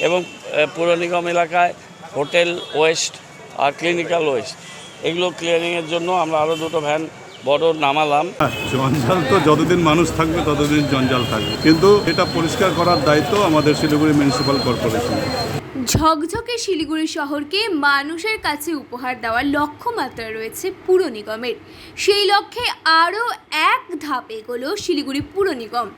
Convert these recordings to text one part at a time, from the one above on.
এবং পুর নিগম এলাকায় হোটেল ওয়েস্ট আর ক্লিনিক্যাল ওয়েস্ট এগুলো ক্লিয়ারিংয়ের জন্য আমরা আরও দুটো ভ্যান বড় নামালাম। জঞ্জাল তো যতদিন মানুষ থাকবে ততদিন জঞ্জাল থাকবে, কিন্তু এটা পরিষ্কার করার দায়িত্ব আমাদের শিলিগুড়ি মিউনিসিপ্যাল কর্পোরেশন। ঝকঝকে শিলিগুড়ি শহরকে মানুষের কাছে উপহার দেওয়ার লক্ষ্যমাত্রা রয়েছে পুর নিগমের। সেই লক্ষ্যে আরও এক ধাপ এগোলো শিলিগুড়ি পুর নিগম।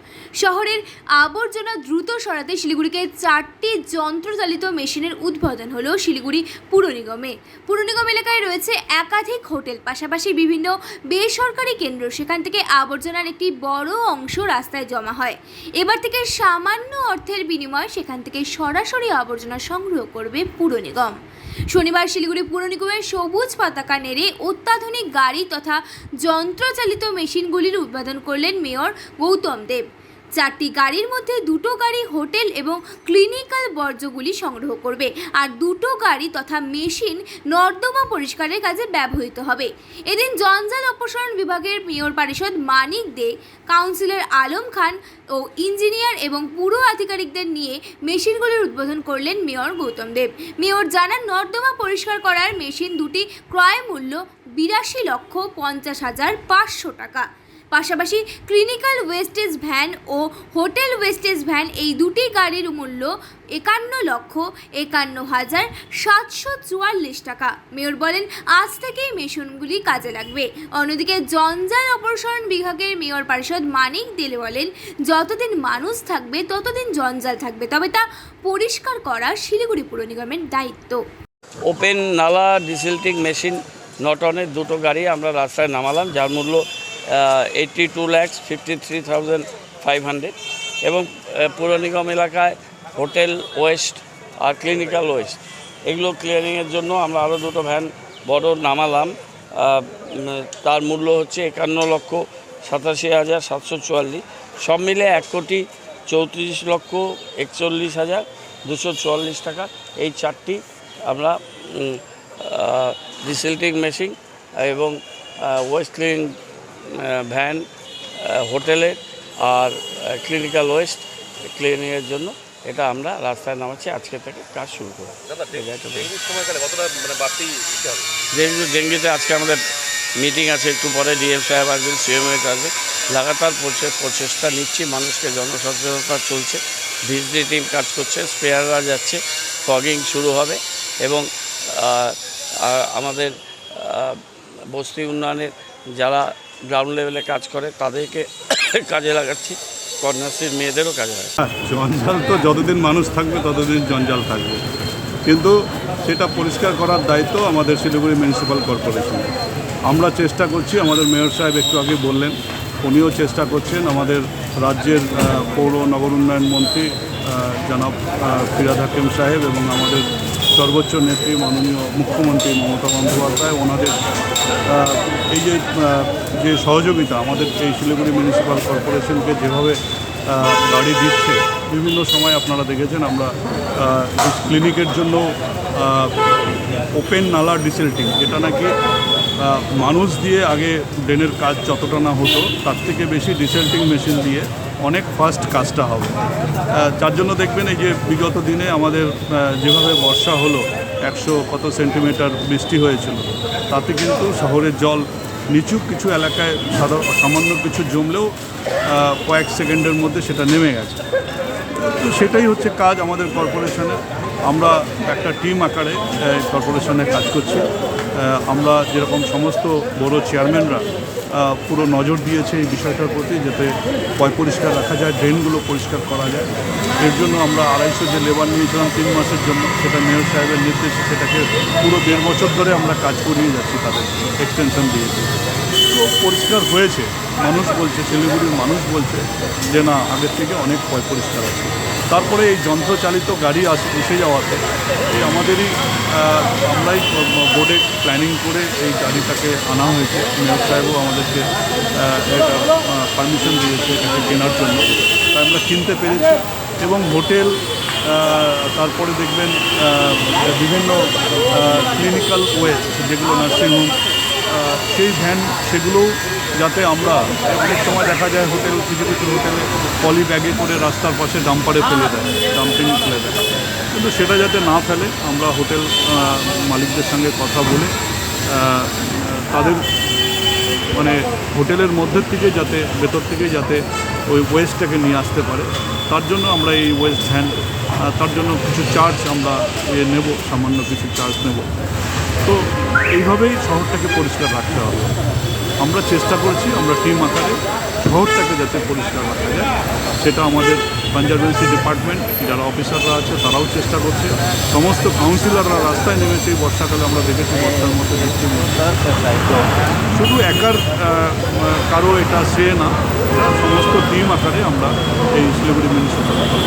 শহরের আবর্জনা দ্রুত সরাতে শিলিগুড়িকে 4টি যন্ত্রচালিত মেশিনের উদ্বোধন হলো শিলিগুড়ি পুর নিগমে। পুর নিগম এলাকায় রয়েছে একাধিক হোটেল, পাশাপাশি বিভিন্ন বেসরকারি কেন্দ্র। সেখান থেকে আবর্জনার একটি বড় অংশ রাস্তায় জমা হয়। এবার থেকে সামান্য অর্থের বিনিময়ে সেখান থেকে সরাসরি আবর্জনা সংগ্রহ করবে পুর নিগম। শনিবার শিলিগুড়ি পুর নিগমের সবুজ পতাকা নেড়ে অত্যাধুনিক গাড়ি তথা যন্ত্রচালিত মেশিনগুলির উদ্বোধন করলেন মেয়র গৌতম দেব। 4টি গাড়ির মধ্যে 2টো গাড়ি হোটেল এবং ক্লিনিক্যাল বর্জ্যগুলি সংগ্রহ করবে, আর 2টো গাড়ি তথা মেশিন নর্দমা পরিষ্কারের কাজে ব্যবহৃত হবে। এদিন জঞ্জাল অপসারণ বিভাগের মেয়র পারিষদ মানিক দে, কাউন্সিলর আলম খান ও ইঞ্জিনিয়ার এবং পুর আধিকারিকদের নিয়ে মেশিনগুলির উদ্বোধন করলেন মেয়র গৌতম দেব। মেয়র জানান, নর্দমা পরিষ্কার করার মেশিন দুটি ক্রয় মূল্য 82,50,500 টাকা। পাশাপাশি ক্লিনিক্যাল ওয়েস্টেজ ভ্যান ও হোটেল ওয়েস্টেজ ভ্যান এই দুটি গাড়ির মূল্য 51,51,744 টাকা। মেয়র বলেন, আজ থেকেই মেশিনগুলি কাজে লাগবে। অন্যদিকে জঞ্জাল অপসারণ বিভাগের মেয়র পারিষদ মানিক দেলে বলেন, যতদিন মানুষ থাকবে ততদিন জঞ্জাল থাকবে, তবে তা পরিষ্কার করা শিলিগুড়ি পুর নিগমের দায়িত্ব। ওপেন নালা ডিসিল্টিং মেশিন নটনের দুটো গাড়ি আমরা রাস্তায় নামালাম, যার মূল্য 82,53,500 এবং পুর নিগম এলাকায় হোটেল ওয়েস্ট আর ক্লিনিক্যাল ওয়েস্ট এগুলো ক্লিয়ারিংয়ের জন্য আমরা আরও দুটো ভ্যান বড় নামালাম। তার মূল্য হচ্ছে 51,87,744, সব মিলে 1,34,41,244 টাকা। এই 4টি আমরা ডিসিল্টিং মেশিন এবং ওয়েস্ট ক্লিনিং ভ্যান হোটেলের আর ক্লিনিক্যাল ওয়েস্ট ক্লিনিংয়ের জন্য এটা আমরা রাস্তায় নামাচ্ছি। আজকে থেকে কাজ শুরু করব। ডেঙ্গিতে আজকে আমাদের মিটিং আছে, একটু পরে ডিএম সাহেব আসবেন, সিএমএস আসবে। লাগাতার প্রচেষ্টা নিচ্ছি, মানুষকে জনসচেতনতা চলছে, ভিজিটি টিম কাজ করছে, স্প্রেয়াররা যাচ্ছে, ফগিং শুরু হবে এবং আমাদের বস্তি উন্নয়নের যারা গ্রাউন্ড লেভেলে কাজ করে তাদেরকে কাজে লাগাচ্ছি, কন্যাশ্রীর মেয়েদেরও কাজে লাগাচ্ছি। জঞ্জাল তো যতদিন মানুষ থাকবে ততদিন জঞ্জাল থাকবে, কিন্তু সেটা পরিষ্কার করার দায়িত্ব আমাদের শিলিগুড়ি মিউনিসিপ্যাল কর্পোরেশন। আমরা চেষ্টা করছি, আমাদের মেয়র সাহেব একটু আগে বললেন, উনিও চেষ্টা করছেন। আমাদের রাজ্যের পৌর নগর উন্নয়ন মন্ত্রী জনাব ফিরহাদ হাকিম সাহেব এবং আমাদের সর্বোচ্চ নেত্রী মাননীয় মুখ্যমন্ত্রী মমতা বন্দ্যোপাধ্যায়, ওনাদের এই যে সহযোগিতা আমাদের এই শিলিগুড়ি মিউনিসিপ্যাল কর্পোরেশনকে যেভাবে গাড়ি দিচ্ছে, বিভিন্ন সময় আপনারা দেখেছেন আমরা ক্লিনিকের জন্য ওপেন নালা ডিসিল্টিং, এটা নাকি মানুষ দিয়ে আগে ড্রেনের কাজ যতটা না হতো তার থেকে বেশি ডিসিল্টিং মেশিন দিয়ে অনেক ফাস্ট কাজটা হবে। যার জন্য দেখবেন এই যে বিগত দিনে আমাদের যেভাবে বর্ষা হলো, 100 কত সেন্টিমিটার বৃষ্টি হয়েছিল, তাতে কিন্তু শহরের জল নিচু কিছু এলাকায় সামান্য কিছু জমলেও কয়েক সেকেন্ডের মধ্যে সেটা নেমে গেছে। তো সেটাই হচ্ছে কাজ আমাদের কর্পোরেশনের। আমরা একটা টিম আকারে কর্পোরেশনে কাজ করছি। আমরা যেরকম সমস্ত বড় চেয়ারম্যানরা পুরো নজর দিয়েছে এই বিষয়টার প্রতি, যাতে পয় পরিষ্কার রাখা যায়, ড্রেনগুলো পরিষ্কার করা যায়। এর জন্য আমরা 250 যে লেবার নিয়েছিলাম 3 মাসের জন্য, সেটা মেয়র সাহেবের নির্দেশে সেটাকে পুরো 1.5 বছর ধরে আমরা কাজ করিয়ে যাচ্ছি, তাদের এক্সটেনশন দিয়েছি। তো পরিষ্কার হয়েছে, মানুষ বলছে, শিলিগুড়ির মানুষ বলছে যে না, আগের থেকে অনেক পয় পরিষ্কার আছে। তারপরে এই যন্ত্রচালিত গাড়ি এসে যাওয়াতে এই আমাদেরই আমরাই বোর্ডে প্ল্যানিং করে এই গাড়িটাকে আনা হয়েছে। মেয়র সাহেবও আমাদেরকে এটা পারমিশন দিয়েছে এটাকে কেনার জন্য, তাই আমরা কিনতে পেরেছি। এবং হোটেল, তারপরে দেখবেন বিভিন্ন ক্লিনিক্যাল ওয়েস্ট যেগুলো নার্সিংহোম, সেই ভ্যান, সেগুলোও যাতে আমরা অনেক সময় দেখা যায় হোটেল, কিছু কিছু হোটেলে পলি ব্যাগে করে রাস্তার পাশে ডাম্পারে ফেলে দেয়, ডাম্পিং ফেলে দেয়। কিন্তু সেটা যাতে না ফেলে আমরা হোটেল মালিকদের সঙ্গে কথা বলে তাদের মানে হোটেলের মধ্যের থেকে যাতে ভেতর থেকে যাতে ওই ওয়েস্টটাকে নিয়ে আসতে পারে, তার জন্য আমরা এই ওয়েস্ট ভ্যান, তার জন্য কিছু চার্জ আমরা নেব, সামান্য কিছু চার্জ নেব। তো এইভাবেই শহরটাকে পরিষ্কার রাখতে হবে। আমরা চেষ্টা করছি, আমরা টিম আকারে শহরটাকে যাতে পরিষ্কার রাখা যায়, সেটা আমাদের কনজারভেন্সি ডিপার্টমেন্ট যারা অফিসাররা আছে তারাও চেষ্টা করছে। সমস্ত কাউন্সিলররা রাস্তায় নেমেছে এই বর্ষাকালে, আমরা দেখেছি বর্ষার মধ্যে দেখছি। শুধু একার কারো এটা সে না, এটা সমস্ত টিম আকারে আমরা এই শিলিগুড়ি মিউনিসিপ্যালিটি